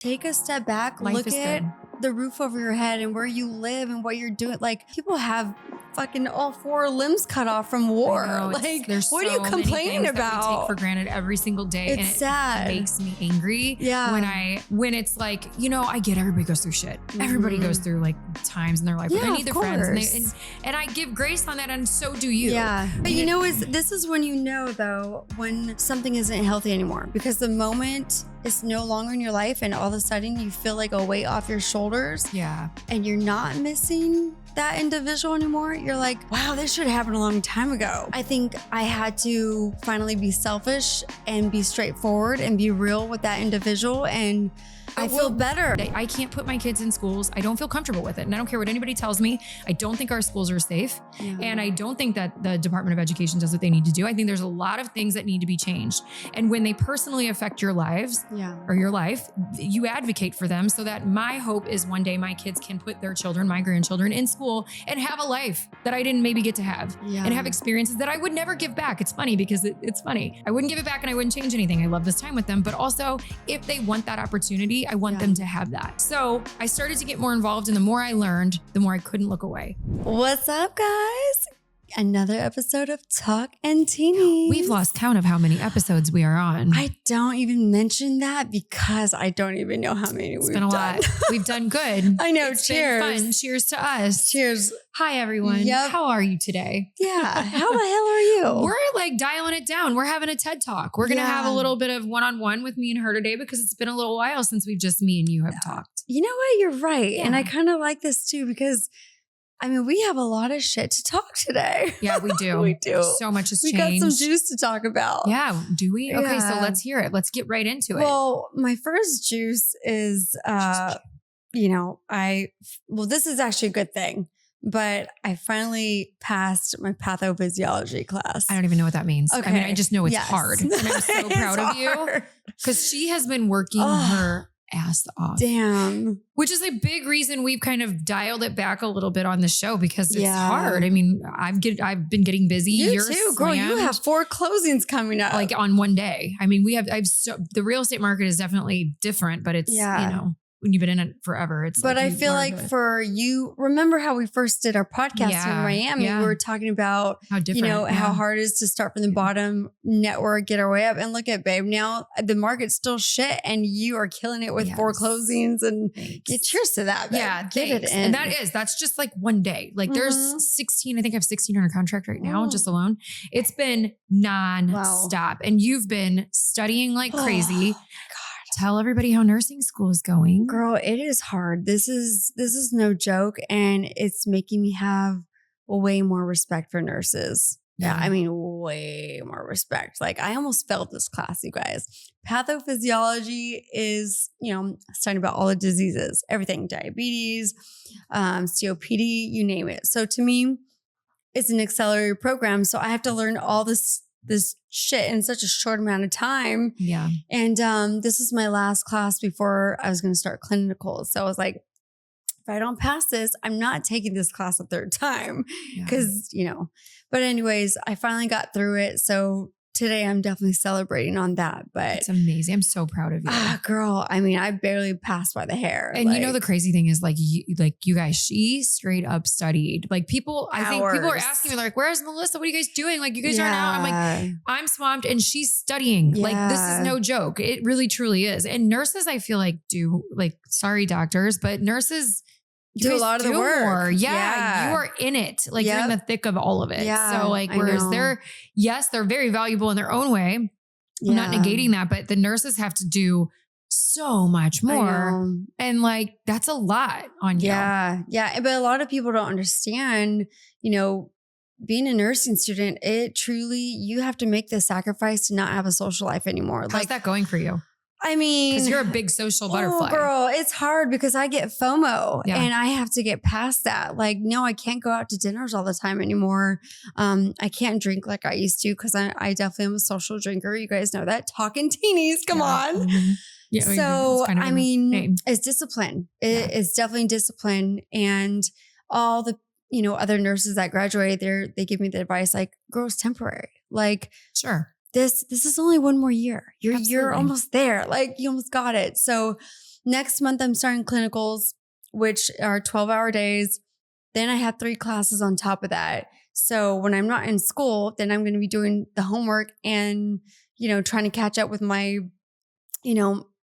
Take a step back, Life look is at good. the roof over your head and where you live and what you're doing. Like, people have fucking all 4 limbs cut off from war. Like, there's what are you so many complaining things that we about? take for granted every single day. It's and it sad. makes me angry. Yeah. When it's like, I get everybody goes through shit. Everybody goes through like times in their life where they need their friends. And I give grace on that, and so do you. Yeah. But this is when you know, though, when something isn't healthy anymore, because the moment it's no longer in your life and all of a sudden you feel like a weight off your shoulders. Yeah. And you're not missing that individual anymore. You're like, wow, this should have happened a long time ago. I think I had to finally be selfish and be straightforward and be real with that individual. And I feel better. I can't put my kids in schools. I don't feel comfortable with it. And I don't care what anybody tells me. I don't think our schools are safe. Yeah. And I don't think that the Department of Education does what they need to do. I think there's a lot of things that need to be changed. And when they personally affect your lives or your life, you advocate for them, so that my hope is one day my kids can put their children, my grandchildren, in school and have a life that I didn't maybe get to have and have experiences that I would never give back. It's funny because it's funny. I wouldn't give it back and I wouldn't change anything. I love this time with them. But also, if they want that opportunity, I want them to have that. So I started to get more involved, and the more I learned, the more I couldn't look away. What's up, guys? Another episode of Talk and Teenies. We've lost count of how many episodes we are on. I don't even mention that because I don't even know how many we've done. It's been a lot. We've done good. I know. It's cheers. been fun. Cheers to us. Cheers. Hi, everyone. Yep. How are you today? Yeah. How the hell are you? We're like dialing it down. We're having a TED Talk. We're going to have a little bit of one-on-one with me and her today, because it's been a little while since me and you have talked. You know what? You're right. Yeah. And I kind of like this too, because we have a lot of shit to talk today. Yeah, we do. We do. So much has We changed. got some juice to talk about. Yeah. Do we? Okay. Yeah. So let's hear it. Let's get right into it. Well, my first juice is, this is actually a good thing, but I finally passed my pathophysiology class. I don't even know what that means. Okay. I just know it's hard. And I'm so proud of you, because she has been working her ass off. Damn. Which is a big reason we've kind of dialed it back a little bit on the show, because it's hard. I mean, I've been getting busy. You too, girl. You have 4 closings coming up, like on one day. I mean, the real estate market is definitely different, but it's when you've been in it forever, it's. But I feel like for you, remember how we first did our podcast in Miami? We were talking about how different, how hard it is to start from the bottom, network, get our way up, and look at, babe, now the market's still shit, and you are killing it with 4 closings. And cheers to that, babe. Yeah, get it in. And that's just like one day. Like there's 16. I think I have 16 under contract right now, just alone. It's been non-stop, and you've been studying like crazy. Tell everybody how nursing school is going. Girl, it is hard. This is no joke. And it's making me have way more respect for nurses. Yeah. I mean, way more respect. Like, I almost failed this class, you guys. Pathophysiology is, studying about all the diseases, everything, diabetes, COPD, you name it. So to me, it's an accelerated program. So I have to learn all this shit in such a short amount of time. Yeah. And this is my last class before I was going to start clinicals. So I was like, if I don't pass this, I'm not taking this class a 3rd time, because, but anyways, I finally got through it. So today I'm definitely celebrating on that. But it's amazing. I'm so proud of you. Girl. I mean, I barely passed by the hair. And the crazy thing is, you guys, she straight up studied. Like, I think people are asking me, like, where's Melissa? What are you guys doing? Like, you guys aren't out. I'm like, I'm swamped, and she's studying. Yeah. Like, this is no joke. It really, truly is. And nurses, I feel like sorry, doctors, but nurses do a lot of the work. More. Yeah. You are in it. Like, you're in the thick of all of it. Yeah, so whereas they're very valuable in their own way. I'm not negating that, but the nurses have to do so much more. And that's a lot on you. Yeah. Yeah. But a lot of people don't understand, being a nursing student, you have to make the sacrifice to not have a social life anymore. How's that going for you? I mean, because you're a big social butterfly. Girl, it's hard because I get FOMO and I have to get past that. Like, no, I can't go out to dinners all the time anymore. I can't drink like I used to, because I definitely am a social drinker. You guys know that. Talking teenies, come on. Mm-hmm. Yeah, so, it's discipline. It's definitely discipline. And all the, other nurses that graduate, they give me the advice, like, girl, it's temporary. Like, sure. This is only one more year. You're almost there. Like, you almost got it. So next month I'm starting clinicals, which are 12-hour days. Then I have 3 classes on top of that. So when I'm not in school, then I'm going to be doing the homework and, trying to catch up with my,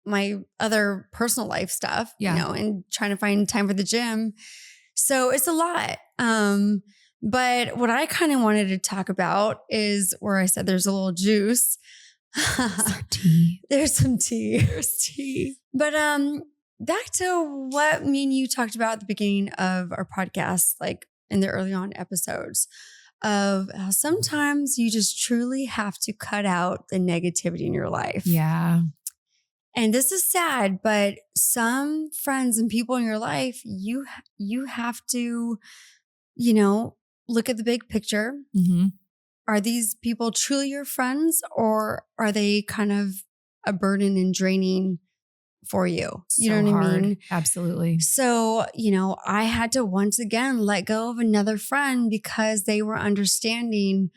my other personal life stuff, and trying to find time for the gym. So it's a lot. But what I kind of wanted to talk about is where I said there's a little juice. There's some tea. There's tea. But back to what me and you talked about at the beginning of our podcast, like in the early on episodes, of how sometimes you just truly have to cut out the negativity in your life. Yeah. And this is sad, but some friends and people in your life, you have to, look at the big picture. Mm-hmm. Are these people truly your friends, or are they kind of a burden and draining for you? You know what I mean? Absolutely. So, I had to once again let go of another friend because they were understanding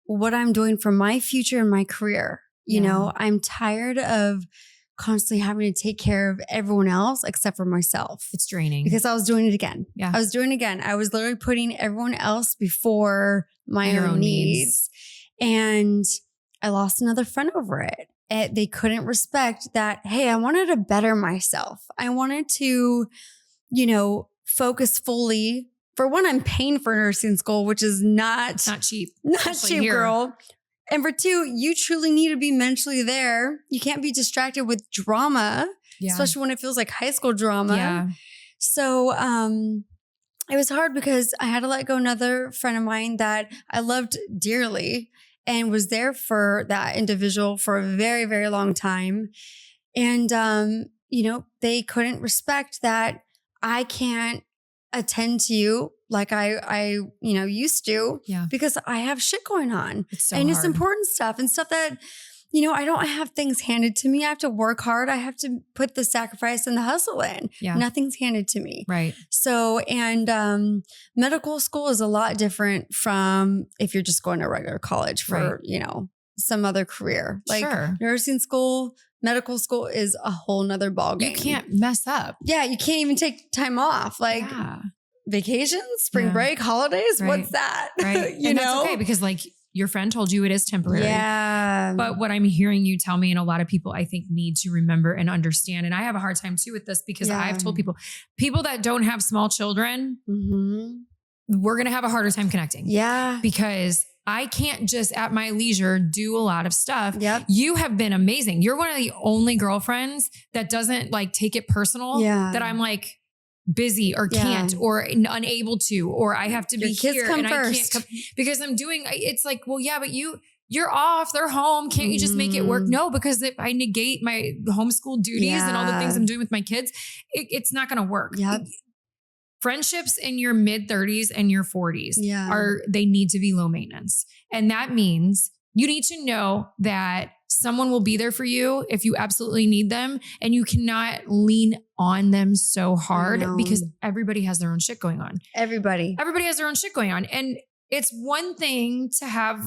what I'm doing for my future and my career. I'm tired of constantly having to take care of everyone else except for myself. It's draining. Because I was doing it again. Yeah. I was doing it again. I was literally putting everyone else before my own needs. And I lost another friend over it. They couldn't respect that, hey, I wanted to better myself. I wanted to, focus fully. For one, I'm paying for nursing school, which is not cheap. Not cheap, girl. And for 2, you truly need to be mentally there. You can't be distracted with drama, especially when it feels like high school drama. Yeah. So it was hard because I had to let go another friend of mine that I loved dearly and was there for that individual for a very, very long time. And, they couldn't respect that I can't attend to you like I used to, because I have shit going on. It's so and hard. It's important stuff and stuff that, I don't have things handed to me. I have to work hard. I have to put the sacrifice and the hustle in. Yeah. Nothing's handed to me. Right. So, and medical school is a lot different from if you're just going to regular college for, some other career. Like nursing school, medical school is a whole nother ballgame. You can't mess up. Yeah. You can't even take time off. Like vacations, spring break, holidays. Right. What's that? Right. That's okay because your friend told you it is temporary. Yeah. But what I'm hearing you tell me, and a lot of people I think need to remember and understand, and I have a hard time too with this because I've told people that don't have small children, we're going to have a harder time connecting. Yeah. Because I can't just at my leisure do a lot of stuff. Yep. You have been amazing. You're one of the only girlfriends that doesn't take it personal. That I'm busy or can't or unable to, or I have to be here and first. I can't come because I'm doing, it's like, well, yeah, but you're off, they're home. Can't you just make it work? No, because if I negate my homeschool duties and all the things I'm doing with my kids, it's not going to work. Yep. Friendships in your mid 30s and your 40s they need to be low maintenance. And that means you need to know that someone will be there for you if you absolutely need them. And you cannot lean on them so hard because everybody has their own shit going on. Everybody has their own shit going on. And it's one thing to have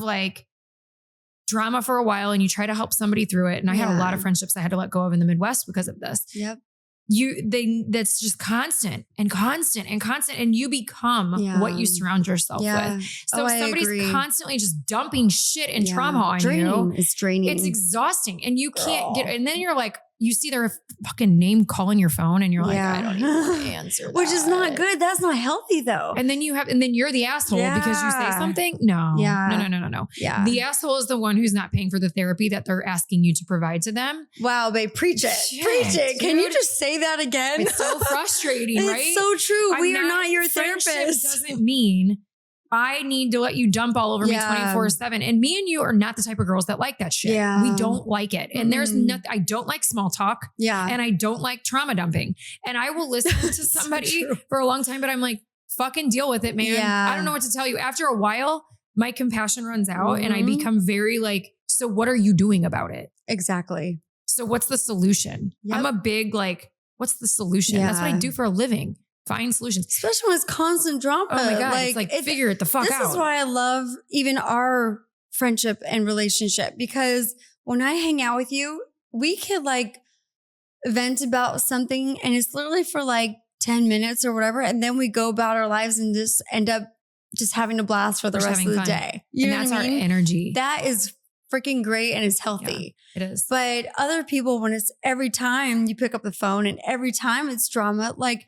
drama for a while and you try to help somebody through it. And I had a lot of friendships I had to let go of in the Midwest because of this. Yep. That's just constant and you become what you surround yourself with. So if somebody's constantly just dumping shit and trauma on you, it's draining. It's exhausting and you can't get, and then you're you see their fucking name calling your phone and you're I don't even want to answer that. Which is not good. That's not healthy though. And then you're the asshole because you say something. No. Yeah. The asshole is the one who's not paying for the therapy that they're asking you to provide to them. Wow, babe, preach it. Preach it. Can you just say that again? It's so frustrating, right? It's so true. We are not your therapist. Doesn't mean I need to let you dump all over me 24/7. And me and you are not the type of girls that like that shit. Yeah. We don't like it. And there's nothing, I don't like small talk. Yeah. And I don't like trauma dumping. And I will listen to somebody for a long time, but I'm fucking deal with it, man. Yeah. I don't know what to tell you. After a while, my compassion runs out and I become very so what are you doing about it? Exactly. So what's the solution? Yep. I'm a big what's the solution? Yeah. That's what I do for a living. Find solutions. Especially when it's constant drama. Oh my God. It's figure it the fuck out. This is why I love even our friendship and relationship, because when I hang out with you, we could vent about something and it's literally for like 10 minutes or whatever. And then we go about our lives and just end up just having a blast for the rest of the day. And that's our energy. That is freaking great and it's healthy. Yeah, it is. But other people, when it's every time you pick up the phone and every time it's drama, like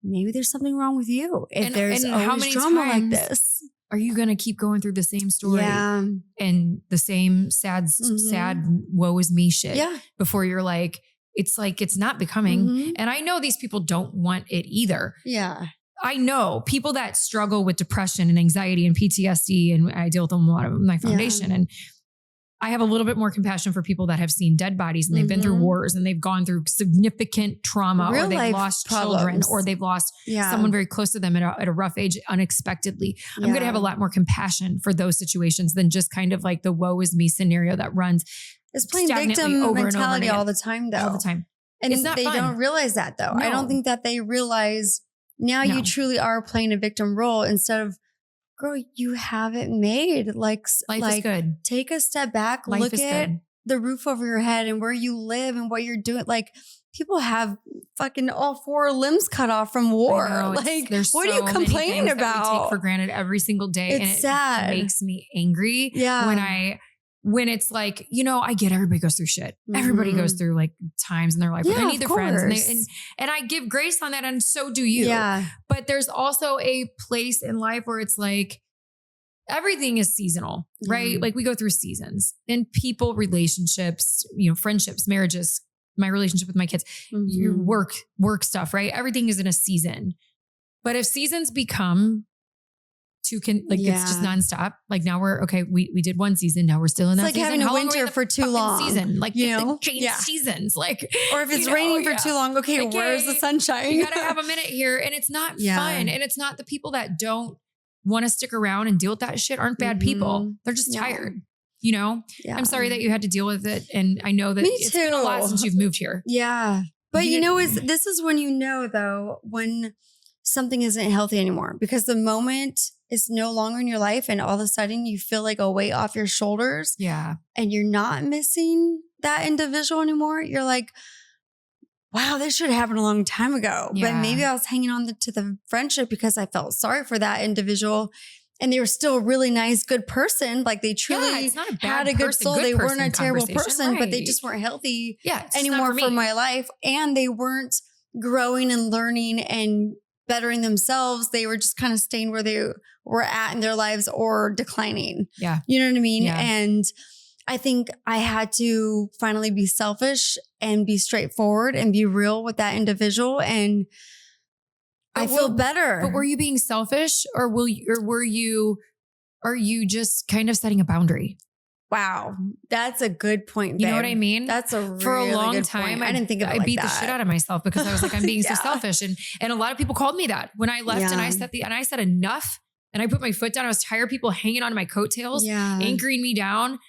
maybe there's something wrong with you. If there's always how many drama like times this. Are you going to keep going through the same story and the same sad woe is me shit before you're like, it's not becoming. And I know these people don't want it either. Yeah. I know people that struggle with depression and anxiety and PTSD, and I deal with them a lot of my foundation. And I have a little bit more compassion for people that have seen dead bodies and they've been through wars and they've gone through significant trauma or they've lost children or they've lost someone very close to them at a rough age unexpectedly. I'm going to have a lot more compassion for those situations than just kind of like the woe is me scenario that runs. It's playing victim mentality all the time though. All the time. And it's not they don't realize that though. No. I don't think that they realize now you truly are playing a victim role instead of, girl, you have it made. Life is good. Take a step back, look at the roof over your head and where you live and what you're doing. Like people have fucking all 4 limbs cut off from war. Like, what are you complaining about? That we take for granted every single day. It's sad. It makes me angry when it's like, I get everybody goes through shit. Everybody goes through like times in their life where they need their friends and I give grace on that. And so do you. Yeah. But there's also a place in life where it's like, everything is seasonal, right? Like we go through seasons and people, relationships, friendships, marriages, my relationship with my kids, your work stuff, right? Everything is in a season. But if seasons become it's just nonstop. Like now we did one season. Now we're still in that season. It's like having a winter for too long. Season. Like, change seasons. Like, or if it's raining for too long, where's the sunshine? You gotta have a minute here. And it's not fun. And it's not the people that don't want to stick around and deal with that shit aren't bad people. They're just tired. I'm sorry that you had to deal with it. And I know that it's been a lot since you've moved here. Yeah. But this is when you know though, when something isn't healthy anymore, because the moment it's no longer in your life and all of a sudden you feel like a weight off your shoulders. Yeah. And you're not missing that individual anymore. You're like, wow, this should have happened a long time ago. Yeah. But maybe I was hanging on to the friendship because I felt sorry for that individual. And they were still a really nice, good person. Like they truly had a good soul. They weren't a terrible person, but they just weren't healthy anymore for my life. And they weren't growing and learning and bettering themselves. They were just kind of staying where they were at in their lives or declining. Yeah. You know what I mean? Yeah. And I think I had to finally be selfish and be straightforward and be real with that individual. And I feel better. But were you being selfish or are you just kind of setting a boundary? Wow. That's a good point, babe. You know what I mean? That's a really For a long good time, point. I didn't think of it I like beat that. the shit out of myself because I was like, I'm being so selfish. And a lot of people called me that when I left and I said enough and I put my foot down. I was tired of people hanging on my coattails, anchoring me down,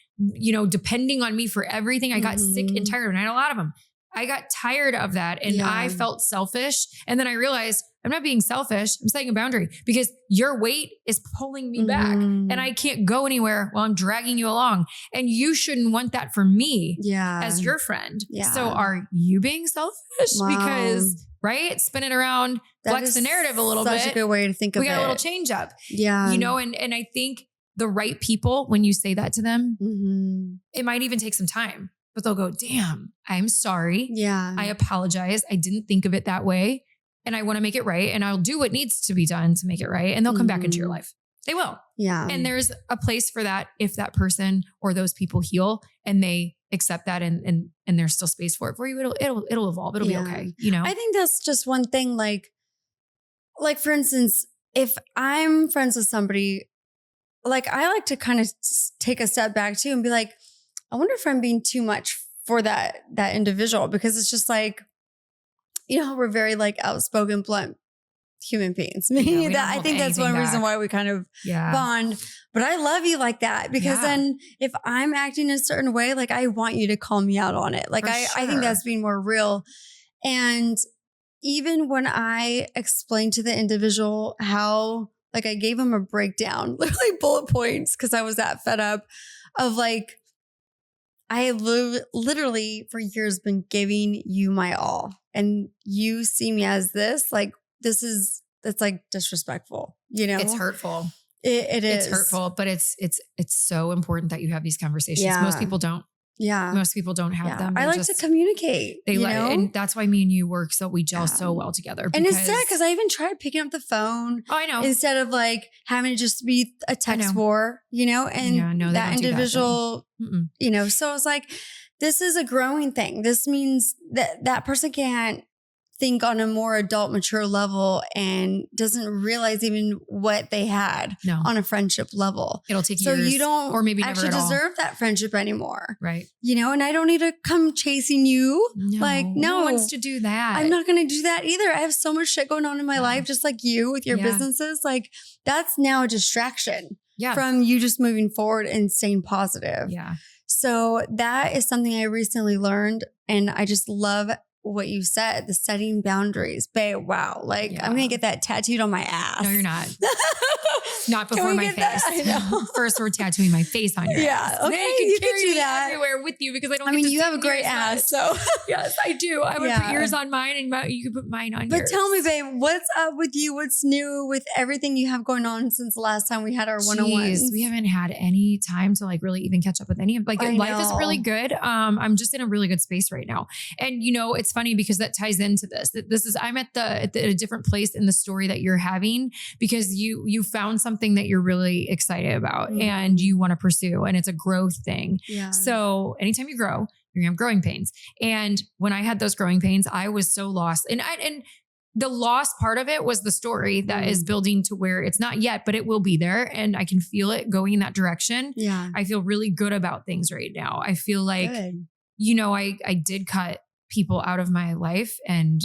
depending on me for everything. I got sick and tired, and I had a lot of them. I got tired of that and I felt selfish. And then I realized I'm not being selfish. I'm setting a boundary because your weight is pulling me back and I can't go anywhere while I'm dragging you along. And you shouldn't want that for me as your friend. Yeah. So are you being selfish? Wow. Because, right? Spin it around, flex the narrative a little bit. Such a good way to think of it. We got a little change up. Yeah. And I think the right people, when you say that to them, it might even take some time. But they'll go, damn, I'm sorry. Yeah. I apologize. I didn't think of it that way. And I want to make it right. And I'll do what needs to be done to make it right. And they'll come back into your life. They will. Yeah. And there's a place for that if that person or those people heal and they accept that and there's still space for it for you. It'll evolve. It'll be okay. I think that's just one thing. Like for instance, if I'm friends with somebody, like I like to kind of take a step back too and be like, I wonder if I'm being too much for that individual, because it's just like, we're very like outspoken, blunt human beings. I think that's one reason why we kind of bond. But I love you like that because then if I'm acting a certain way, like I want you to call me out on it. Like I think that's being more real. And even when I explained to the individual how, like I gave him a breakdown, literally bullet points, because I was that fed up of like, I have literally for years been giving you my all, and you see me as this, like, that's like disrespectful, It's hurtful. It is. It's hurtful, but it's so important that you have these conversations. Most people don't. Yeah. Most people don't have them. I like to communicate. And that's why me and you work we gel so well together. And it's sad because I even tried picking up the phone. Oh, I know. Instead of like having to just be a text war, and that individual, so I was like, this is a growing thing. This means that person can't think on a more adult, mature level and doesn't realize even what they had on a friendship level. It'll take so years, you don't or maybe actually never deserve that friendship anymore. Right. And I don't need to come chasing you. No, no one wants to do that. I'm not going to do that either. I have so much shit going on in my life, just like you with your businesses. Like that's now a distraction from you just moving forward and staying positive. Yeah. So that is something I recently learned. And I just love what you said, the setting boundaries. Babe, wow. Like I'm going to get that tattooed on my ass. No, you're not. Not before my face. I know. First, we're tattooing my face on your ass. Okay, then you can carry do me that everywhere with you because I don't. You have a great ass, so yes, I do. I would put yours on mine, and you can put mine on yours. But tell me, babe, what's up with you? What's new with everything you have going on since the last time we had our one-on-ones? We haven't had any time to like really even catch up with any of life is really good. I'm just in a really good space right now, and it's funny because that ties into this. I'm at a different place in the story that you're having because you found something that you're really excited about and you want to pursue, and it's a growth thing. Yeah. So anytime you grow, you're gonna have growing pains. And when I had those growing pains, I was so lost. And the lost part of it was the story that is building to where it's not yet, but it will be there. And I can feel it going in that direction. Yeah. I feel really good about things right now. I feel like, I did cut people out of my life and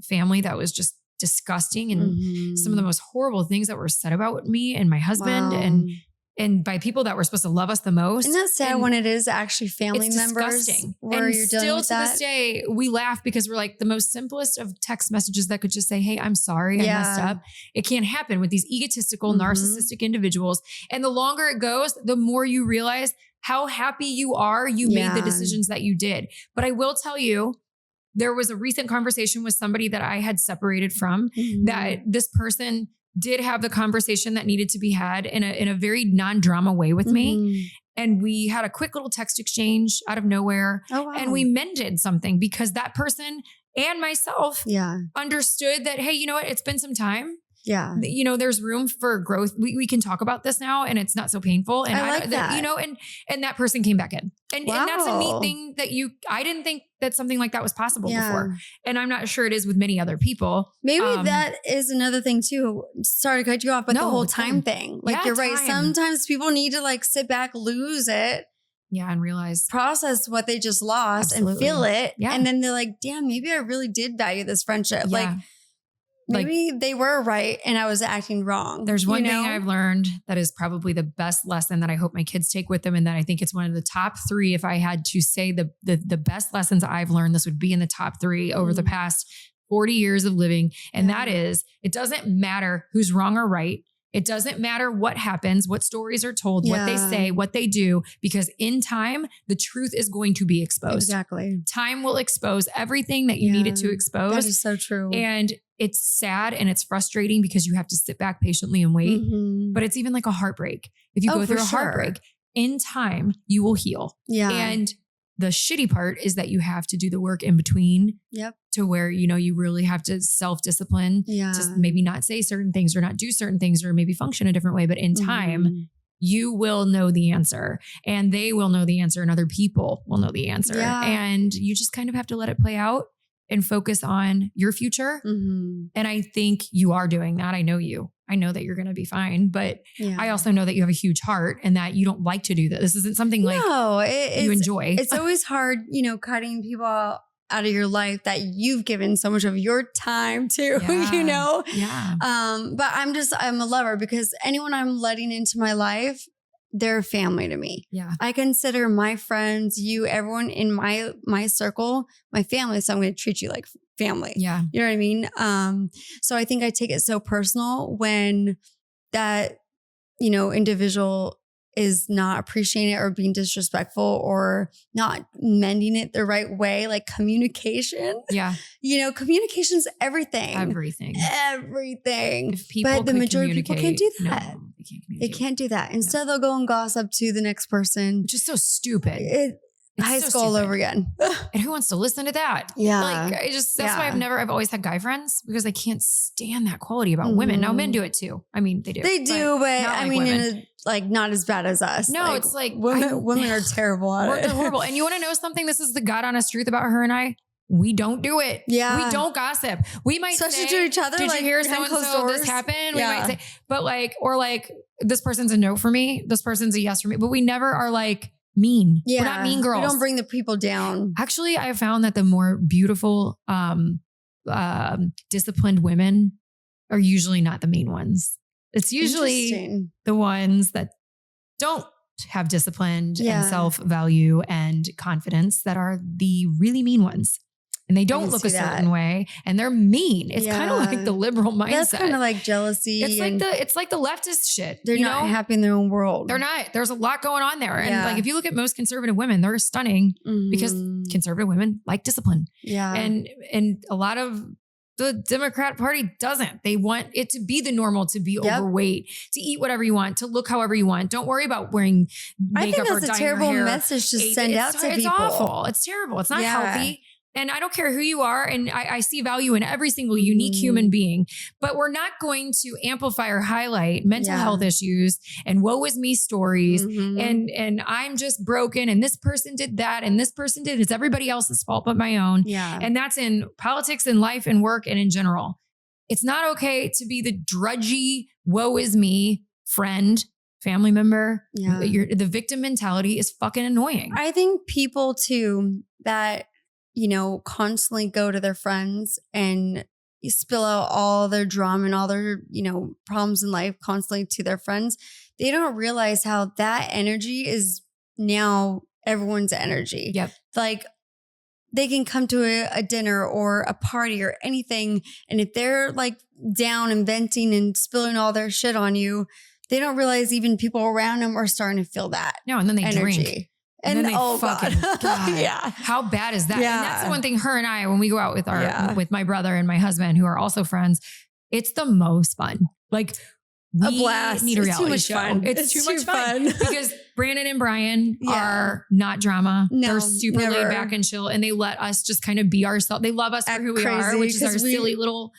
family that was just disgusting and some of the most horrible things that were said about me and my husband and by people that were supposed to love us the most. Isn't that sad when it is actually family members? Disgusting. Where and you're dealing still with to that? this day, we laugh because we're like the most simplest of text messages that could just say, hey, I'm sorry, I messed up. It can't happen with these egotistical, narcissistic individuals. And the longer it goes, the more you realize how happy you are you made the decisions that you did. But I will tell you, there was a recent conversation with somebody that I had separated from that this person did have the conversation that needed to be had in a very non-drama way with me. And we had a quick little text exchange out of nowhere. Oh, wow. And we mended something because that person and myself understood that, hey, you know what? It's been some time. Yeah. There's room for growth. We can talk about this now and it's not so painful. And I like that. And that person came back in. And that's a neat thing that I didn't think that something like that was possible before. And I'm not sure it is with many other people. Maybe that is another thing too. Sorry to cut you off, but the whole time thing. Like you're right. Sometimes people need to like sit back, lose it. Yeah. And process what they just lost and feel it. Yeah. And then they're like, damn, maybe I really did value this friendship. Yeah. Maybe they were right and I was acting wrong. There's one thing I've learned that is probably the best lesson that I hope my kids take with them. And that I think it's one of the top 3. If I had to say the best lessons I've learned, this would be in the top 3 over the past 40 years of living. And that is, it doesn't matter who's wrong or right. It doesn't matter what happens, what stories are told, what they say, what they do, because in time, the truth is going to be exposed. Exactly. Time will expose everything that you needed to expose. That is so true. And it's sad and it's frustrating because you have to sit back patiently and wait. But it's even like a heartbreak. If you go through a heartbreak, in time, you will heal. Yeah. And the shitty part is that you have to do the work in between to where, you really have to self-discipline to maybe not say certain things or not do certain things or maybe function a different way. But in time, you will know the answer and they will know the answer and other people will know the answer. Yeah. And you just kind of have to let it play out and focus on your future. And I think you are doing that. I know you. I know that you're going to be fine, but I also know that you have a huge heart and that you don't like to do that. This isn't something like you enjoy. It's always hard, cutting people out of your life that you've given so much of your time to, Yeah. But I'm a lover because anyone I'm letting into my life, they're family to me. Yeah. I consider my friends, everyone in my circle, my family. So I'm going to treat you like family. Yeah. You know what I mean? So I think I take it so personal when that, individual is not appreciating it or being disrespectful or not mending it the right way, like communication. Yeah. Communication's everything. Everything. If people but the majority of people can't do that. No, they can't communicate. They can't do that. Instead, they'll go and gossip to the next person. Which is so stupid. High school all over again. And who wants to listen to that? Yeah. Like that's why I've always had guy friends because I can't stand that quality about women. Now men do it too. I mean, they do. They do, but I mean, not as bad as us. No, it's like women are terrible at it. They're horrible. And you want to know something? This is the God honest truth about her and I. We don't do it. Yeah. We don't gossip. We might especially say, to each other. Did you hear so-and-so this happened? We might say, but this person's a no for me. This person's a yes for me. But we never are like mean. Yeah. We're not mean girls. We don't bring the people down. Actually, I found that the more beautiful, disciplined women are usually not the mean ones. It's usually the ones that don't have disciplined and self-value and confidence that are the really mean ones. And they don't look a certain way and they're mean. It's kind of like the liberal mindset. That's kind of like jealousy. It's like the leftist shit. They're not happy in their own world. They're not. There's a lot going on there. And like, if you look at most conservative women, they're stunning because conservative women like discipline. Yeah. And a lot of the Democrat Party doesn't. They want it to be the normal, to be overweight, to eat whatever you want, to look however you want. Don't worry about wearing makeup or dyeing your hair. I think that's a terrible message to send out to people. It's awful. It's terrible. It's not healthy. And I don't care who you are. And I see value in every single unique human being, but we're not going to amplify or highlight mental health issues and woe is me stories. And I'm just broken and this person did that and this person did. It's everybody else's fault but my own. Yeah. And that's in politics and life and work and in general. It's not okay to be the drudgy, woe is me friend, family member. Yeah. The victim mentality is fucking annoying. I think people too that constantly go to their friends and spill out all their drama and all their, problems in life constantly to their friends. They don't realize how that energy is now everyone's energy. Yep. Like they can come to a dinner or a party or anything. And if they're like down and venting and spilling all their shit on you, they don't realize even people around them are starting to feel that. No, and then they energy. Drink. And then they fucking God. Yeah. How bad is that? Yeah. And that's the one thing her and I, when we go out with with my brother and my husband, who are also friends, it's the most fun. Like a blast. Need a reality it's too much show. Fun. It's too much fun because Brandon and Brian are not drama. No, they're super laid back and chill, and they let us just kind of be ourselves. They love us for who we are, which is our silly little,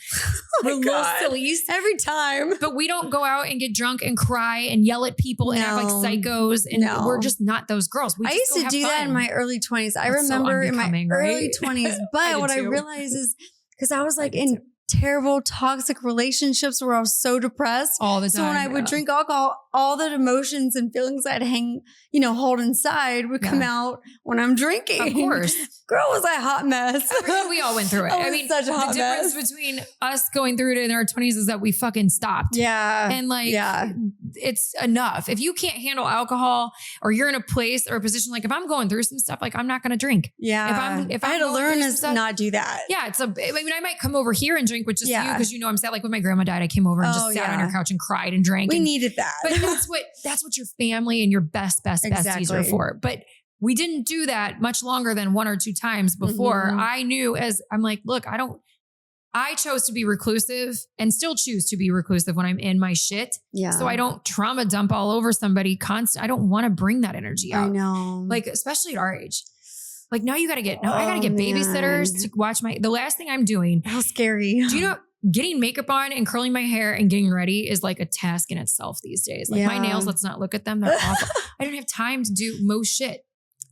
little sillies every time. But we don't go out and get drunk and cry and yell at people and act like psychos. And we're just not those girls. I used to do that in my early 20s. I remember in my early 20s. But what I realized is because I was like in terrible toxic relationships where I was so depressed all the time. So when I would drink alcohol, all the emotions and feelings I'd hold inside would come out when I'm drinking. Of course. Girl, was I a hot mess. We all went through it. I mean, such a hot mess. The difference between us going through it in our 20s is that we fucking stopped. Yeah. And it's enough. If you can't handle alcohol or you're in a place or a position, like if I'm going through some stuff, like I'm not going to drink. Yeah. If I had to learn to not do that. Yeah. I might come over here and drink with just you because I'm sad. Like when my grandma died, I came over and just sat on her couch and cried and drank. We needed that. But that's what your family and your besties are for. But we didn't do that much longer than one or two times before. I knew I'm like, look, I chose to be reclusive and still choose to be reclusive when I'm in my shit. Yeah. So I don't trauma dump all over somebody constant. I don't want to bring that energy out. I know. Like, especially at our age. Like now I gotta get babysitters to watch the last thing I'm doing. How scary. Do you know, getting makeup on and curling my hair and getting ready is like a task in itself these days. Like my nails, let's not look at them. They're awful. I don't have time to do most shit.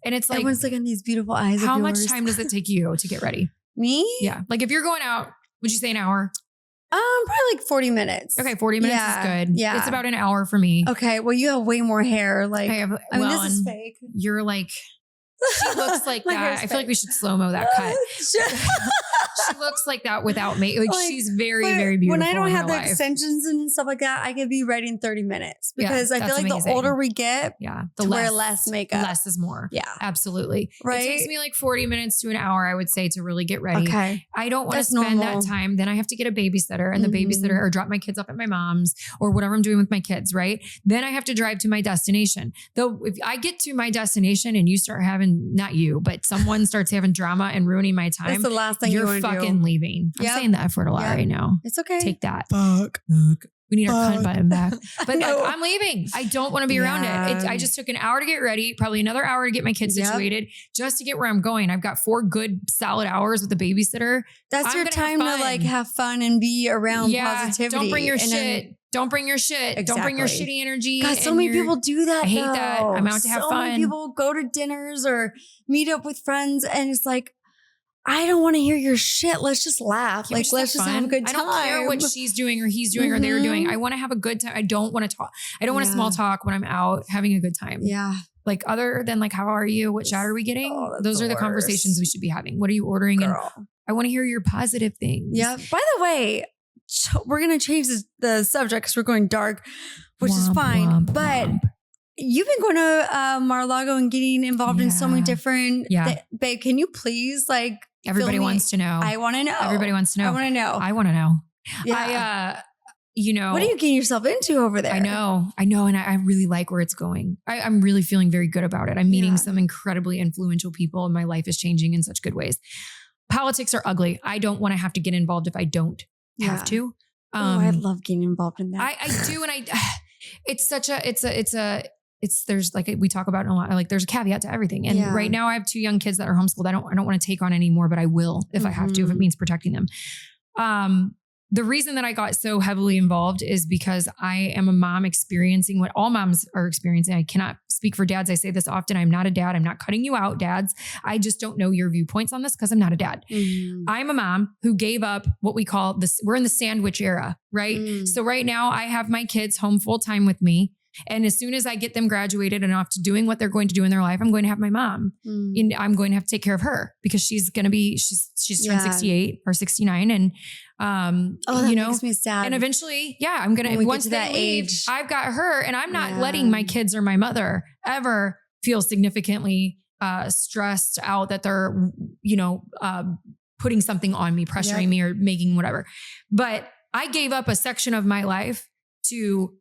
And it's like, everyone's looking at these beautiful eyes. How much time does it take you to get ready? Me? Yeah. Like if you're going out, would you say an hour? Probably like 40 minutes. Okay. 40 minutes is good. Yeah. It's about an hour for me. Okay. Well, you have way more hair. Like, I mean, this is fake. You're like, she looks like that. I feel like we should slow-mo that cut. She looks looks like that without makeup. Like she's very, very beautiful. When I don't in have her the life. extensions and stuff like that, I could be ready in 30 minutes because I feel like amazing. the older we get, the wear less makeup. Less is more. Yeah. Absolutely. Right. It takes me like 40 minutes to an hour, I would say, to really get ready. Okay. I don't want to spend that time. Then I have to get a babysitter and the babysitter or drop my kids off at my mom's or whatever I'm doing with my kids, right? Then I have to drive to my destination. Though if I get to my destination and you start having, not you, but someone starts having drama and ruining my time, that's the last thing you're fucking leaving. I'm saying the F word a lot right now. It's okay. Take that. Fuck. We need our cunt button back. But I'm leaving. I don't want to be around it. I just took an hour to get ready, probably another hour to get my kids situated just to get where I'm going. I've got 4 good solid hours with the babysitter. That's your time to like have fun and be around positivity. Don't bring your shit. Don't bring your shit. Don't bring your shitty energy. God, so many people do that. I hate that. I'm out to have fun. So many people go to dinners or meet up with friends and it's like, I don't want to hear your shit. Let's just laugh. Like, let's just have a good time. I don't care what she's doing or he's doing or they're doing. I want to have a good time. I don't want to talk. I don't want to small talk when I'm out having a good time. Yeah. Like other than like, how are you? What shot are we getting? Those are the conversations we should be having. What are you ordering? Girl. And I want to hear your positive things. Yeah. By the way, we're going to change the subject because we're going dark, which is fine. But you've been going to Mar-a-Lago and getting involved in so many different babe, can you please like everybody wants to know. I want to know. Everybody wants to know. I want to know. I want to know. Yeah. You know, what are you getting yourself into over there? I know. And I really like where it's going. I'm really feeling very good about it. I'm meeting some incredibly influential people and my life is changing in such good ways. Politics are ugly. I don't want to have to get involved if I don't have to. I love getting involved in that. I do. And there's like, we talk about it a lot. Like there's a caveat to everything. And right now I have 2 young kids that are homeschooled. I don't want to take on anymore, but I will if I have to, if it means protecting them. The reason that I got so heavily involved is because I am a mom experiencing what all moms are experiencing. I cannot speak for dads. I say this often. I'm not a dad. I'm not cutting you out, dads. I just don't know your viewpoints on this because I'm not a dad. I'm a mom who gave up what we call this. We're in the sandwich era, right? So right now I have my kids home full time with me. And as soon as I get them graduated and off to doing what they're going to do in their life, I'm going to have my mom and I'm going to have to take care of her because she's turned 68 or 69. And, that makes me sad. And eventually, I'm going to, once they leave, I've got her and I'm not letting my kids or my mother ever feel significantly, stressed out that they're, putting something on me, pressuring me or making whatever. But I gave up a section of my life to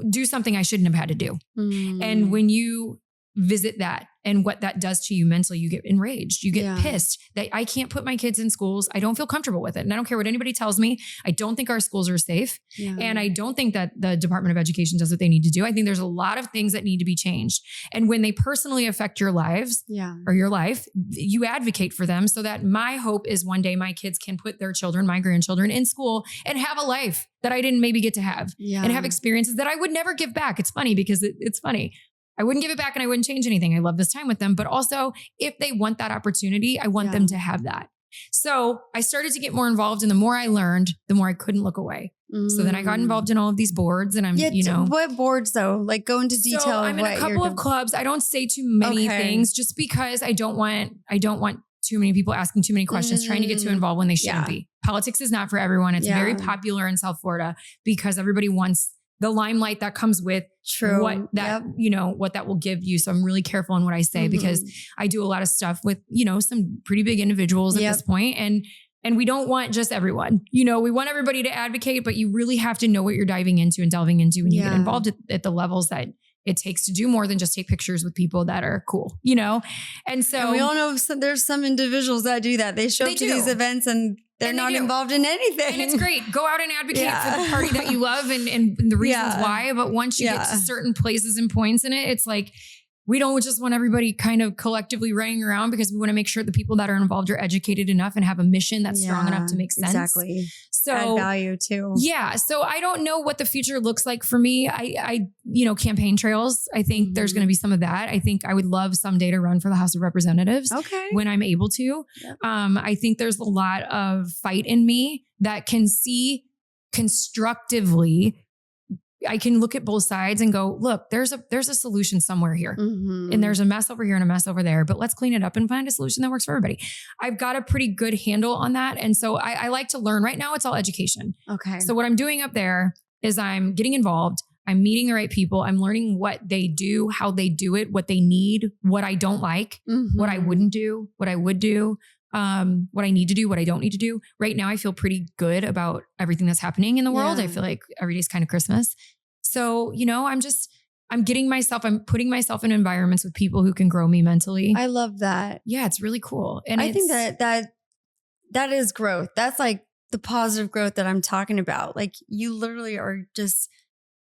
do something I shouldn't have had to do. And when you visit that and what that does to you mentally, you get enraged, you get pissed that I can't put my kids in schools. I don't feel comfortable with it. And I don't care what anybody tells me. I don't think our schools are safe. And I don't think that the Department of Education does what they need to do. I think there's a lot of things that need to be changed. And when they personally affect your lives or your life, you advocate for them so that my hope is one day my kids can put their children, my grandchildren in school and have a life that I didn't maybe get to have and have experiences that I would never give back. It's funny because it's funny. I wouldn't give it back and I wouldn't change anything. I love this time with them, but also if they want that opportunity, I want them to have that. So I started to get more involved and the more I learned, the more I couldn't look away. So then I got involved in all of these boards and I'm, what boards though? Like go into detail. So I'm in a couple of clubs. I don't say too many things just because I don't want too many people asking too many questions, trying to get too involved when they shouldn't be. Politics is not for everyone. It's very popular in South Florida because everybody wants the limelight that comes with what that, what that will give you. So I'm really careful in what I say because I do a lot of stuff with, some pretty big individuals at this point. And we don't want just everyone, we want everybody to advocate, but you really have to know what you're diving into and delving into when you get involved at the levels that it takes to do more than just take pictures with people that are cool, And so we all know there's some individuals that do that. They show up to these events and they're not involved in anything. And it's great. Go out and advocate for the party that you love and the reasons why. But once you get to certain places and points in it, it's like, we don't just want everybody kind of collectively running around because we want to make sure the people that are involved are educated enough and have a mission that's strong enough to make sense. Exactly. So add value too. Yeah. So I don't know what the future looks like for me. I campaign trails. I think there's going to be some of that. I think I would love someday to run for the House of Representatives when I'm able to. Yep. I think there's a lot of fight in me that can see constructively I can look at both sides and go, look, there's a solution somewhere here. And there's a mess over here and a mess over there, but let's clean it up and find a solution that works for everybody. I've got a pretty good handle on that. And so I like to learn. Right now, it's all education. Okay. So what I'm doing up there is I'm getting involved. I'm meeting the right people. I'm learning what they do, how they do it, what they need, what I don't like, what I wouldn't do, what I would do, what I need to do, what I don't need to do. Right now, I feel pretty good about everything that's happening in the world. I feel like every day's kind of Christmas. So, I'm putting myself in environments with people who can grow me mentally. I love that. Yeah, it's really cool. And I think that is growth. That's like the positive growth that I'm talking about. Like you literally are just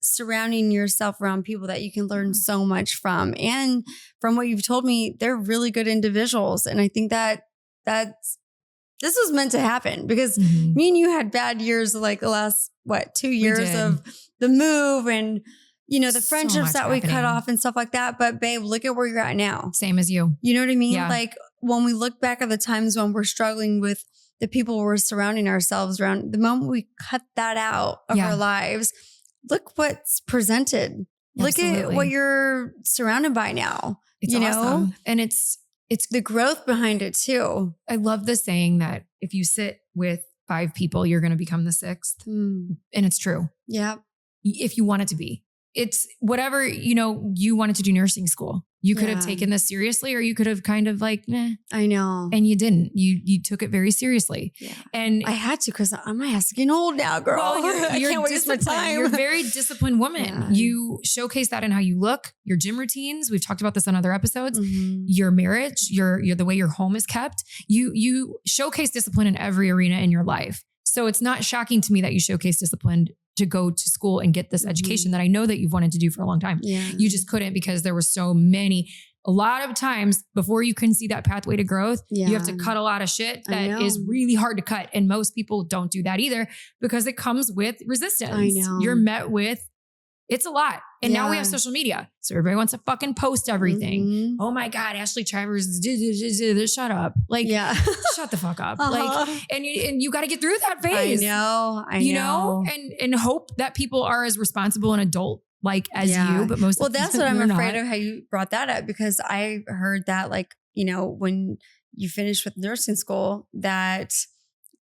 surrounding yourself around people that you can learn so much from. And from what you've told me, they're really good individuals. And I think this was meant to happen because me and you had bad years, like the last, 2 years of the move and, the friendships that we cut off and stuff like that. But babe, look at where you're at now. Same as you. You know what I mean? Yeah. Like when we look back at the times when we're struggling with the people we're surrounding ourselves around, the moment we cut that out of our lives, look what's presented. Absolutely. Look at what you're surrounded by now. It's awesome. And it's the growth behind it too. I love the saying that if you sit with 5 people, you're going to become the 6th. And it's true. Yeah. If you want it to be. It's whatever, you wanted to do nursing school. You could have taken this seriously or you could have kind of like, nah. I know. And you didn't. You took it very seriously. Yeah. And I had to because my ass is getting old now, girl. Well, I can't waste my time. You're a very disciplined woman. Yeah. You showcase that in how you look, your gym routines. We've talked about this on other episodes. Your marriage, your the way your home is kept. You showcase discipline in every arena in your life. So it's not shocking to me that you showcase discipline to go to school and get this education that I know that you've wanted to do for a long time. Yeah. You just couldn't because there were so many. A lot of times before you can see that pathway to growth, you have to cut a lot of shit that is really hard to cut. And most people don't do that either because it comes with resistance. I know. You're met with, it's a lot. And now we have social media. So everybody wants to fucking post everything. Oh my God, Ashley Travers, shut up. Like, shut the fuck up. Like, and you got to get through that phase. I know. And hope that people are as responsible and adult as you, but most well, that's what I'm afraid of how you brought that up because I heard that when you finish with nursing school that,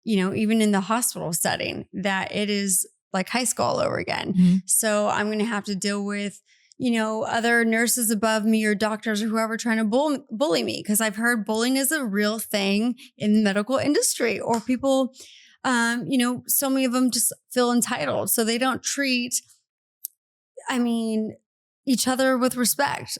even in the hospital setting, that it is like high school all over again. So I'm going to have to deal with, other nurses above me or doctors or whoever trying to bully me. Cause I've heard bullying is a real thing in the medical industry or people, so many of them just feel entitled. So they don't treat, each other with respect.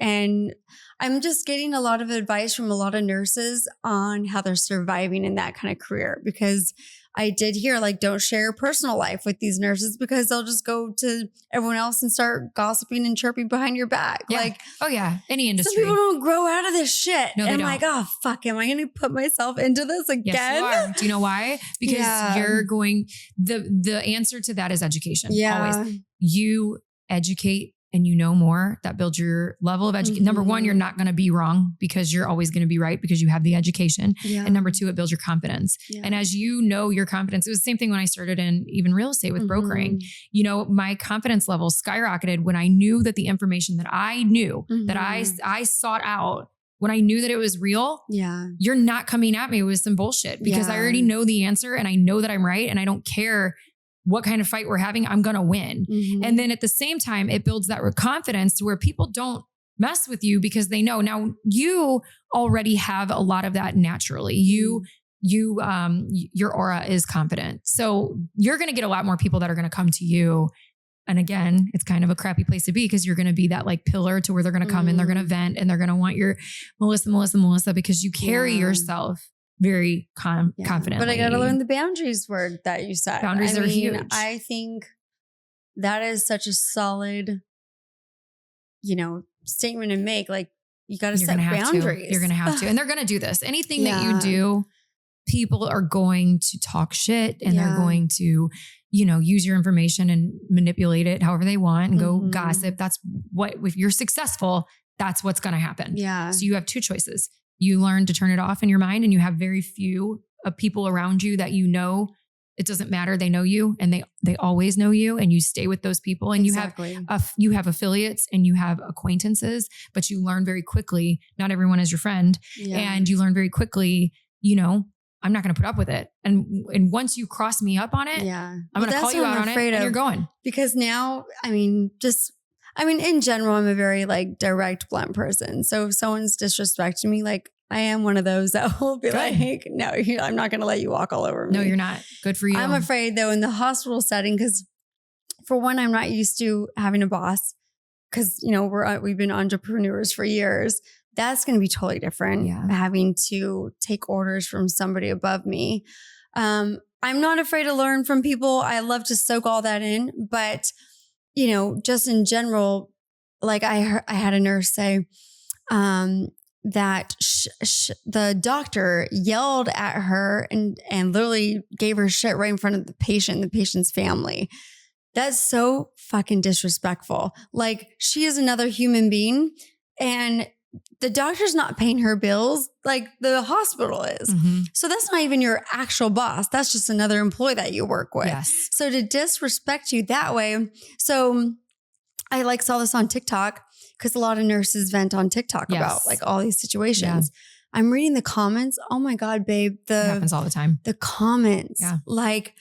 And I'm just getting a lot of advice from a lot of nurses on how they're surviving in that kind of career because I did hear don't share your personal life with these nurses because they'll just go to everyone else and start gossiping and chirping behind your back. Yeah. Any industry. Some people don't grow out of this shit. No, and I'm like, oh, fuck, am I going to put myself into this again? Yes, you are. Do you know why? Because you're going, the answer to that is education. Yeah. Always. You educate and you know more, that builds your level of education. Number one, you're not going to be wrong because you're always going to be right because you have the education. Yeah. And number two, it builds your confidence. Yeah. And as you know your confidence, it was the same thing when I started in even real estate with brokering. My confidence level skyrocketed when I knew that the information that I knew, that I sought out, when I knew that it was real, you're not coming at me with some bullshit because I already know the answer and I know that I'm right and I don't care what kind of fight we're having, I'm going to win. And then at the same time, it builds that confidence to where people don't mess with you because they know. Now you already have a lot of that naturally. Your aura is confident. So you're going to get a lot more people that are going to come to you. And again, it's kind of a crappy place to be because you're going to be that pillar to where they're going to come and they're going to vent and they're going to want your Melissa, because you carry yourself very confidently. But I got to learn the boundaries word that you said. Boundaries are huge. I think that is such a solid, statement to make. You got to set boundaries. You're going to have to. And they're going to do this. Anything that you do, people are going to talk shit and they're going to, use your information and manipulate it however they want and go gossip. That's what, if you're successful, that's what's going to happen. Yeah. So you have two choices. You learn to turn it off in your mind and you have very few people around you that it doesn't matter. They know you and they always know you, and you stay with those people, and you have affiliates and you have acquaintances, but you learn very quickly, not everyone is your friend. And you learn very quickly, I'm not going to put up with it. And once you cross me up on it, I'm going to call you out on it and you're going. Because now, in general, I'm a very like direct, blunt person. So if someone's disrespecting me, like I am one of those that will be like, no, I'm not going to let you walk all over me. No, you're not. Good for you. I'm afraid though in the hospital setting, because for one, I'm not used to having a boss because, we've been entrepreneurs for years. That's going to be totally different. Having to take orders from somebody above me. I'm not afraid to learn from people. I love to soak all that in, but just in general, like I had a nurse say, that the doctor yelled at her and literally gave her shit right in front of the patient's family. That's so fucking disrespectful. Like she is another human being and the doctor's not paying her bills like the hospital is. Mm-hmm. So that's not even your actual boss. That's just another employee that you work with. Yes. So to disrespect you that way. So I saw this on TikTok because a lot of nurses vent on TikTok about like all these situations. Yeah. I'm reading the comments. Oh my God, babe. It happens all the time. The comments. Yeah. Like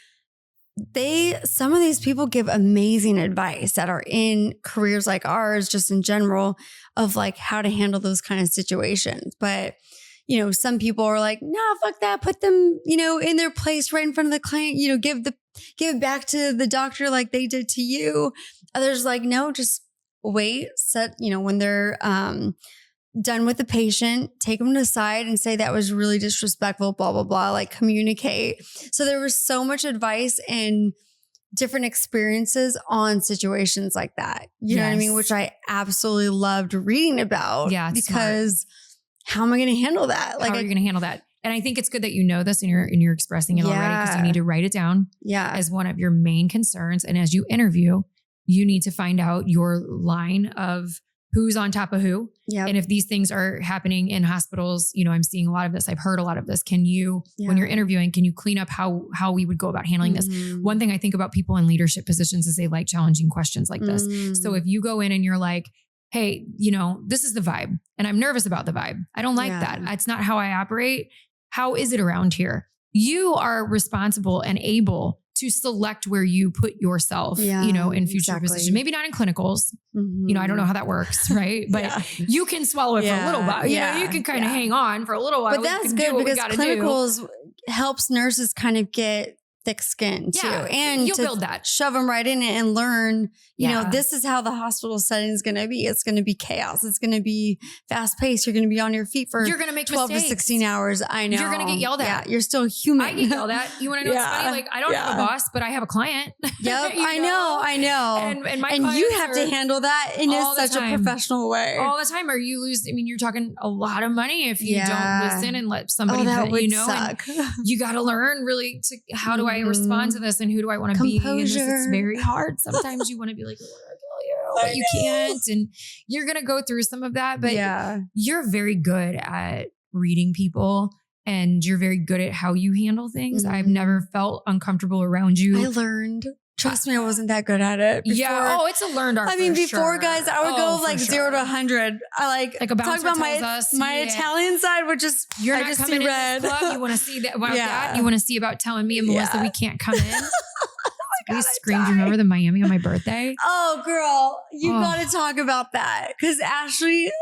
some of these people give amazing advice that are in careers like ours, just in general, of like how to handle those kind of situations. But, some people are like, no, fuck that. Put them, in their place right in front of the client, give it back to the doctor like they did to you. Others like, no, just wait, when they're, done with the patient, take them to the side and say that was really disrespectful, blah, blah, blah, like communicate. So there was so much advice and different experiences on situations like that. You know what I mean? Which I absolutely loved reading about. Yeah. Because how am I going to handle that? Like, how are you going to handle that? And I think it's good that you know this and you're expressing it already because you need to write it down as one of your main concerns. And as you interview, you need to find out your line of who's on top of who. Yep. And if these things are happening in hospitals, I'm seeing a lot of this. I've heard a lot of this. Can you, when you're interviewing, can you clean up how we would go about handling this? One thing I think about people in leadership positions is they like challenging questions like this. So if you go in and you're like, hey, this is the vibe and I'm nervous about the vibe. I don't like that. That's not how I operate. How is it around here? You are responsible and able to select where you put yourself, in future positions. Maybe not in clinicals. I don't know how that works, right? But you can swallow it for a little while. You can kind of hang on for a little while. But that's good because clinicals helps nurses kind of get thick skin too. And you'll build that. Shove them right in it and learn, this is how the hospital setting is going to be. It's going to be chaos. It's going to be fast paced. You're going to be on your feet for you're going to make 12 mistakes. to 16 hours. I know. You're going to get yelled at. Yeah, you're still human. I get yelled at. You want to know what's funny? Like I don't have a boss, but I have a client. Yep. I know. And you have to handle that in such a professional way. All the time. Or you lose, you're talking a lot of money if you don't listen and let somebody that would suck. You got to learn really how do I respond to this and who do I want to be in this? It's very hard. Sometimes you want to be like, I want to kill you, but you can't. And you're going to go through some of that, but you're very good at reading people and you're very good at how you handle things. I've never felt uncomfortable around you. I learned. Trust me, I wasn't that good at it. Before. It's a learned art. Before guys, I would go 0 to 100. I like a bouncer talk about tells my Italian side, which is you're not coming in this club. You want to see that about that. You want to see about telling me and Melissa we can't come in. We screamed. Remember the Miami on my birthday? Oh, girl, you got to talk about that because Ashley.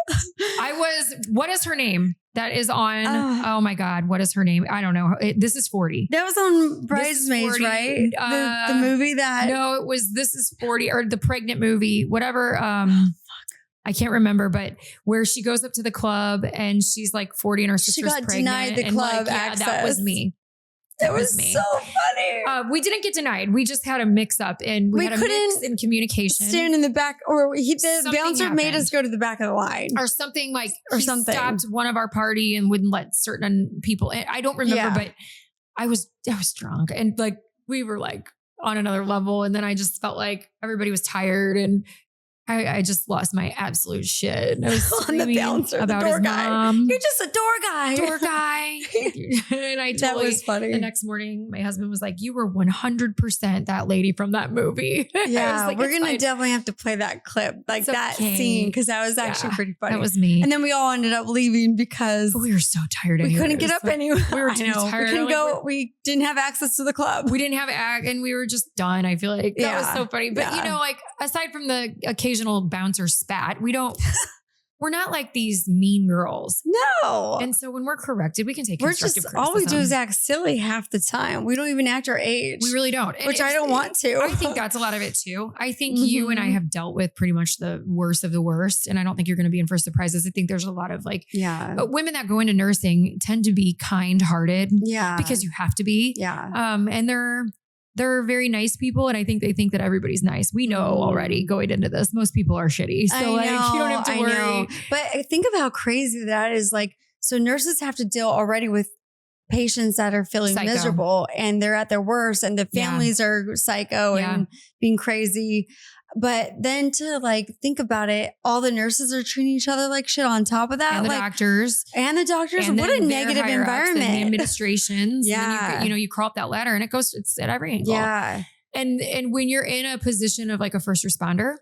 What is her name? That is on. Oh my God, what is her name? I don't know. This is 40. That was on Bridesmaids, right? The movie that. No, it was. This is 40 or the pregnant movie, whatever. I can't remember, but where she goes up to the club and she's like 40 and her sister's pregnant. She got denied the club access. That was me. That was me. So funny. We didn't get denied. We just had a mix up and we had a mix in communication. Stand in the back or the bouncer made us go to the back of the line. Or something like, he stopped one of our party and wouldn't let certain people in. I don't remember, but I was drunk and like, we were like on another level. And then I just felt like everybody was tired and I just lost my absolute shit. I was On the screaming bouncer, about the door his guy. mom. You're just a door guy. Door guy. And I That totally, was funny. the next morning, my husband was like, you were 100% that lady from that movie. Yeah, like, we're it's going to fine. definitely have to play that clip, like It's that okay. scene, because that was actually pretty funny. That was me. And then we all ended up leaving because But we were so tired. we couldn't get up anywhere. We were too tired. We couldn't Like, go. We didn't have access to the club. we didn't have and we were just done. I feel like that was so funny. But you know, like aside from the occasional bouncer spat, we're not like these mean girls. No. And so when we're corrected, we can take We're constructive just, all we do criticism. is act silly half the time. We don't even act our age. We really don't. And Which I don't want to. I think that's a lot of it too. I think you and I have dealt with pretty much the worst of the worst. And I don't think you're going to be in for surprises. I think there's a lot of like women that go into nursing tend to be kind-hearted because you have to be. Yeah. And they're very nice people. And I think they think that everybody's nice. We know already going into this, most people are shitty. So you don't have to worry. But think of how crazy that is. Like, so nurses have to deal already with patients that are feeling miserable and they're at their worst and the families are psycho and being crazy. But then to like think about it, all the nurses are treating each other like shit on top of that. And the doctors. And the doctors. And what a negative environment. And the administrations. Yeah. And then you crawl up that ladder and it's at every angle. Yeah. And when you're in a position of like a first responder,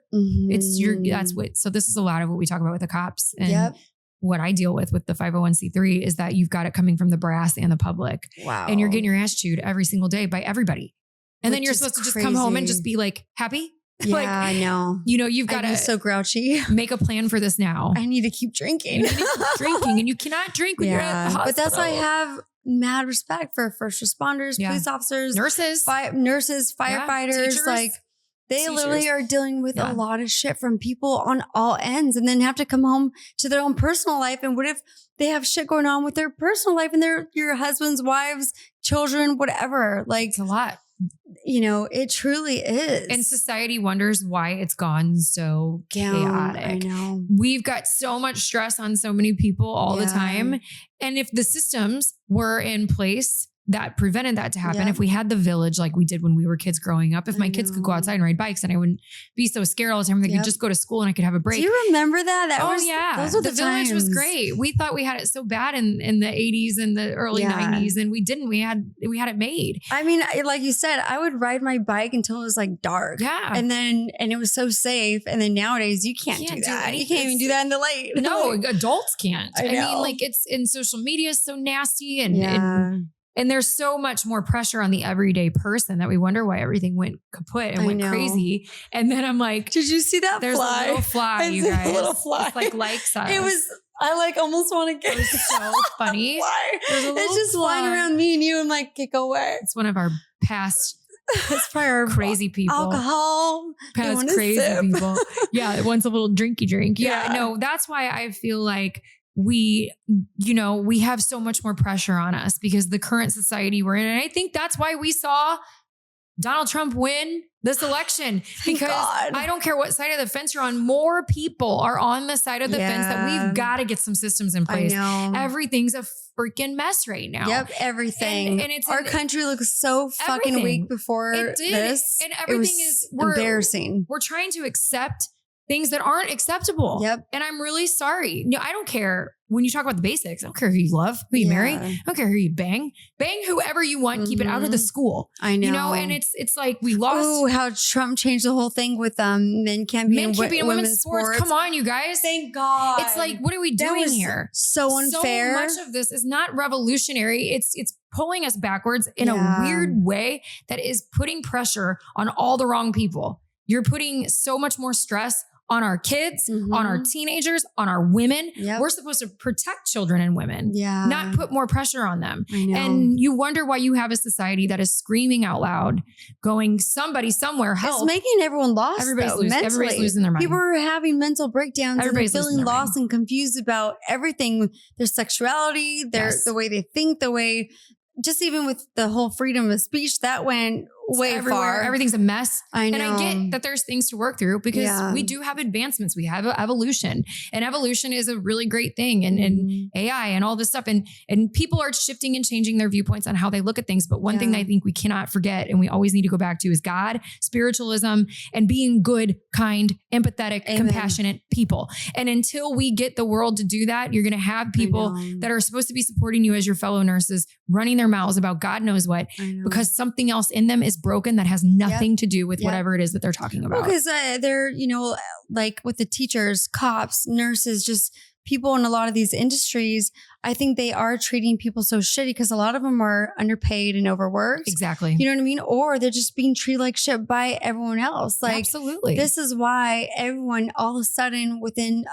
so this is a lot of what we talk about with the cops. And what I deal with the 501c3 is that you've got it coming from the brass and the public. Wow. And you're getting your ass chewed every single day by everybody. And then you're supposed to just come home and just be like, happy. Yeah, like, I know. You know, you've got to so grouchy. Make a plan for this now. I need to keep drinking. And you cannot drink when you're at the hospital. But that's why I have mad respect for first responders, police officers, nurses, firefighters. Teachers, like they literally are dealing with a lot of shit from people on all ends and then have to come home to their own personal life. And what if they have shit going on with their personal life and your husbands, wives, children, whatever? Like it's a lot. You know, it truly is. And society wonders why it's gone so chaotic. I know. We've got so much stress on so many people all the time. And if the systems were in place that prevented that to happen, if we had the village like we did when we were kids growing up, if my kids could go outside and ride bikes and I wouldn't be so scared all the time, they could just go to school and I could have a break. Do you remember that? Those were the village was great. We thought we had it so bad in the 80s and the early 90s and we didn't. We had it made. I mean, like you said, I would ride my bike until it was like dark. Yeah. And it was so safe. And then nowadays you can't do that. You can't even do that in the light. No, adults can't. I mean, like it's in social media is so nasty and there's so much more pressure on the everyday person that we wonder why everything went kaput and went crazy. And then I'm like, did you see that there's fly? A little fly, you guys. A little fly. It's like us. It was, I like almost want to get it. Was so funny. It's just flying around me and you and like, kick away. It's one of our past it's probably our crazy people. Alcohol. Past crazy people. Yeah. It wants a little drinky drink. Yeah. No, that's why I feel like we have so much more pressure on us because the current society we're in. And I think that's why we saw Donald Trump win this election because I don't care what side of the fence you're on. More people are on the side of the fence that we've got to get some systems in place. Everything's a freaking mess right now. Yep. Everything. And it's our country looks so fucking weak before this. And everything is embarrassing. We're trying to accept things that aren't acceptable. Yep. And I'm really sorry. No, I don't care when you talk about the basics. I don't care who you love, who you marry. I don't care who you bang. Bang whoever you want. Keep it out of the school. I know. You know, and it's like we lost. Oh, how Trump changed the whole thing with men can't be in women's sports. Come on, you guys. Thank God. It's like, what are we doing here? So unfair. So much of this is not revolutionary. It's pulling us backwards in a weird way that is putting pressure on all the wrong people. You're putting so much more stress on our kids, on our teenagers, on our women. We're supposed to protect children and women, not put more pressure on them. I know. And you wonder why you have a society that is screaming out loud, going, somebody somewhere help. It's making everyone lost. Everybody's losing their mind. People are having mental breakdowns and feeling lost and confused about everything. Their sexuality, the way they think, the way, just even with the whole freedom of speech, that went way far. Everything's a mess. I know. And I get that there's things to work through because we do have advancements. We have evolution, and evolution is a really great thing, and AI and all this stuff. And people are shifting and changing their viewpoints on how they look at things. But one thing that I think we cannot forget, and we always need to go back to, is God, spiritualism, and being good, kind, empathetic, compassionate people. And until we get the world to do that, you're going to have people that are supposed to be supporting you as your fellow nurses running their mouths about God knows what, because something else in them is broken that has nothing to do with whatever it is that they're talking about. Because they're, like with the teachers, cops, nurses, just people in a lot of these industries, I think they are treating people so shitty because a lot of them are underpaid and overworked. Exactly. You know what I mean? Or they're just being treated like shit by everyone else. Like, absolutely. This is why everyone all of a sudden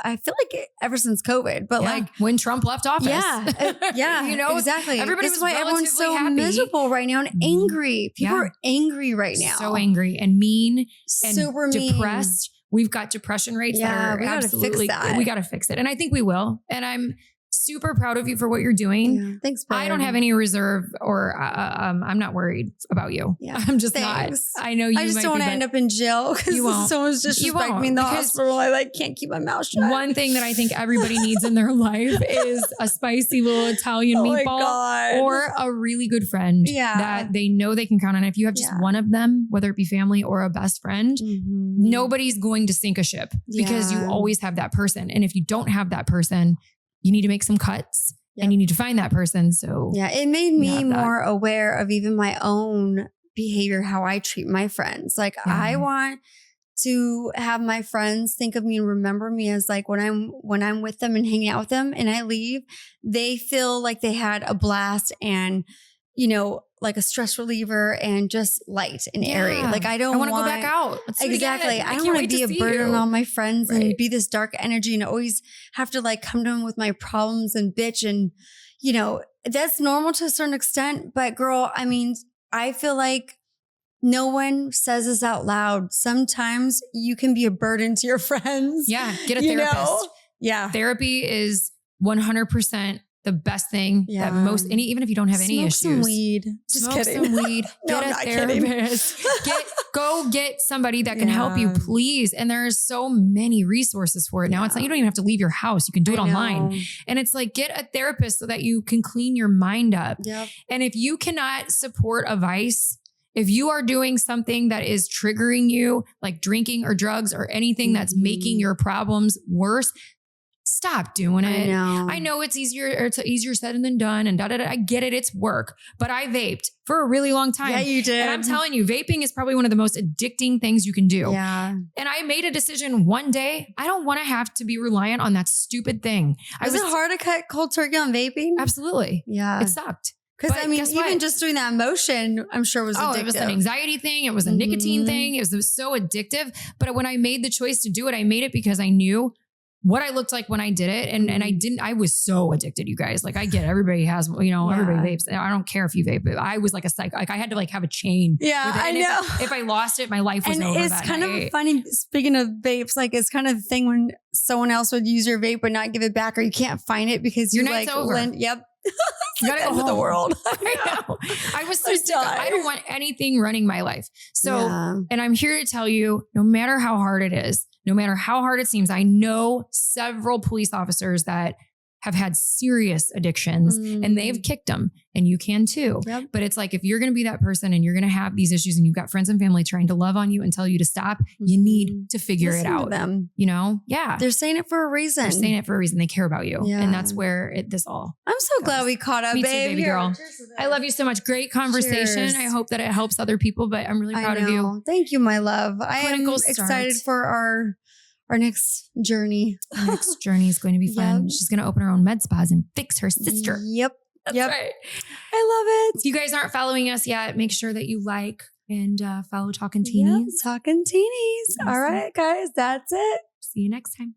I feel like ever since COVID, but like when Trump left office. Exactly. Everybody was why everyone's so happy. Miserable right now and angry. People are angry right now. So angry and mean and super depressed. We've got depression rates that are absolutely, we got to fix it. And I think we will. And I'm super proud of you for what you're doing. Yeah, thanks, babe. I don't have any reserve or I'm not worried about you. Yeah, I'm just not. I know you I just might don't want to end up in jail because someone's disrespecting me in the hospital. I can't keep my mouth shut. One thing that I think everybody needs in their life is a spicy little Italian meatball or a really good friend that they know they can count on. If you have just one of them, whether it be family or a best friend, nobody's going to sink a ship because you always have that person. And if you don't have that person, you need to make some cuts and you need to find that person. So it made me more aware of even my own behavior, how I treat my friends. Like I want to have my friends think of me and remember me as like when I'm with them and hanging out with them and I leave, they feel like they had a blast and, like a stress reliever and just light and airy. Like I want to go back out. Exactly. I don't want to be a burden on my friends and be this dark energy and always have to like come to them with my problems and bitch. And, that's normal to a certain extent. But girl, I mean, I feel like no one says this out loud. Sometimes you can be a burden to your friends. Yeah. Get a therapist. Yeah. Therapy is 100% the best thing that even if you don't have any issues. Smoke some weed. Just kidding. Some weed. Get a therapist. Go get somebody that can help you, please. And there's so many resources for it now. It's like you don't even have to leave your house. You can do it online. And it's like get a therapist so that you can clean your mind up. Yep. And if you cannot support a vice, if you are doing something that is triggering you, like drinking or drugs or anything that's making your problems worse, stop doing it. I know it's easier said than done and I get it. It's work, but I vaped for a really long time. Yeah, you did. And I'm telling you, vaping is probably one of the most addicting things you can do. Yeah. And I made a decision one day. I don't want to have to be reliant on that stupid thing. Was it hard to cut cold turkey on vaping? Absolutely. Yeah. It sucked. Because I mean, even just doing that motion, I'm sure was addictive. It was an anxiety thing. It was a nicotine thing. It was so addictive. But when I made the choice to do it, I made it because I knew what I looked like when I did it. And I was so addicted, you guys. Like I get everybody has, everybody vapes. I don't care if you vape. I was like a psych. Like I had to like have a chain. Yeah, I know. If I lost it, my life was over. It's kind of funny. Speaking of vapes, like it's kind of the thing when someone else would use your vape but not give it back, or you can't find it because your night's over. Yep. You gotta go home. The world. I know. I was so sick. I don't want anything running my life. So, and I'm here to tell you, no matter how hard it is, no matter how hard it seems, I know several police officers that have had serious addictions and they've kicked them, and you can too. Yep. But it's like, if you're going to be that person and you're going to have these issues and you've got friends and family trying to love on you and tell you to stop, you need to figure it out. Them. Yeah. They're saying it for a reason. They're saying it for a reason. They care about you. Yeah. And that's where this all I'm so glad we caught up, Me too, baby girl. I love you so much. Great conversation. Cheers. I hope that it helps other people, but I'm really proud of you. Thank you, my love. I am excited for our next journey. Our next journey is going to be fun. She's going to open her own med spas and fix her sister. Yep. That's right. I love it. If you guys aren't following us yet, make sure that you like and follow Talkin' Teenies. Talkin' Teenies. All right, guys. That's it. See you next time.